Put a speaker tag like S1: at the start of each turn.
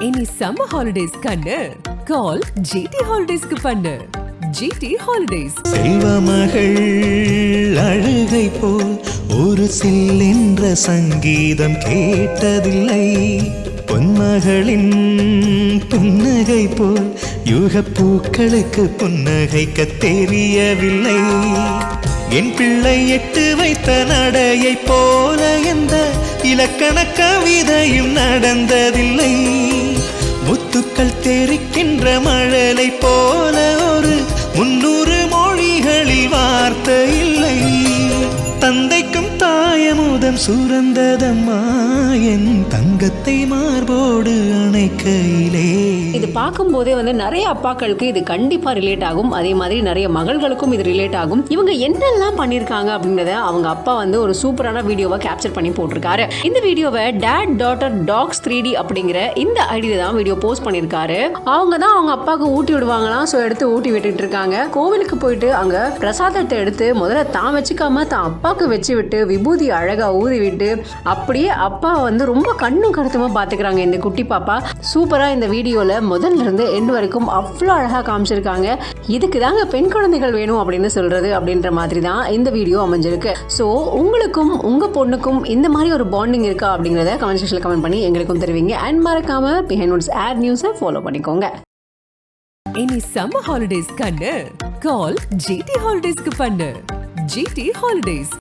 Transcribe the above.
S1: இனி summer holidays கண்ணு கால் ஜிடி ஹாலிடேஸ்க்கு பண்ணு. GT holidays.
S2: செல்வமகள் அழுகை போல் ஒரு சில்லென்ற சங்கீதம் கேட்டதில்லை. பொன்மகளின் புன்னகை போல் யுக பூக்களுக்கு புன்னகைக்க தெரியவில்லை. என் பிள்ளை எட்டு வைத்த நடையை போல எந்த இலக்கண கவிதையும் நடந்ததில்லை. முத்துக்கள் தெரிக்கின்ற மழலை போல ஒரு 300 மொழிகளில் வார்த்தை இல்லை. தந்தைக்கும் தாயமுதம் சுரந்ததம்மா என் தங்கத்தை மார்போடு அணைக்கையிலே.
S3: இது பார்க்கும் போதே நிறைய அப்பாக்களுக்கு இது கண்டிப்பா ரிலேட் ஆகும். அதே மாதிரி நிறைய மகள்களுக்கும் இது ரிலேட் ஆகும். இவங்க என்னெல்லாம் பண்ணிருக்காங்க அப்படின்றத அவங்க அப்பா ஒரு சூப்பரான வீடியோவை கேப்சர் பண்ணி போட்டிருக்காரு. இந்த வீடியோவை டேட் டாட்டர் டாக்ஸ் 3D அப்படிங்கிற இந்த ஐடியில தான் வீடியோ போஸ்ட் பண்ணிருக்காரு. அவங்க தான் அவங்க அப்பாவுக்கு ஊட்டி விடுவாங்களாம். ஸோ எடுத்து ஊட்டி விட்டுட்டு இருக்காங்க. கோவிலுக்கு போயிட்டு அங்க பிரசாதத்தை எடுத்து முதல்ல தான் வச்சுக்காம தான் அப்பாவுக்கு வச்சு விட்டு விபூதி அழகா ஊதி விட்டு அப்படியே அப்பா ரொம்ப கண்ணும் கருத்துமா பாத்துக்கிறாங்க இந்த குட்டி பாப்பா. சூப்பரா இந்த வீடியோல முதல்ல இருந்து எண்ட் வரைக்கும் அவ்வளோ அழகா காமிச்சிருக்காங்க. இதுக்கு தாங்க பெண் குழந்தைகள் வேணும் அப்படின்னு சொல்றது அப்படின்ற மாதிரி தான் இந்த வீடியோ அமைஞ்சிருக்கு. ஸோ உங்களுக்கும் உங்க பொண்ணுக்கும் இந்த மாதிரி ஒரு பாண்டிங் இருக்கா அப்படிங்கிறத கமெண்ட் செக்ஷன்ல கமெண்ட் பண்ணி எங்களுக்கும் தெரிவிங்க. அண்ட் மறக்காம பிஹைண்ட் நோட்ஸ் ஆட் நியூஸை ஃபாலோ பண்ணிக்கோங்க.
S1: இனி சம்மர் ஹாலிடேஸ் கண்ணு கால் ஜிடி ஹாலிடேஸ்க்கு பண்ணு. GT holidays.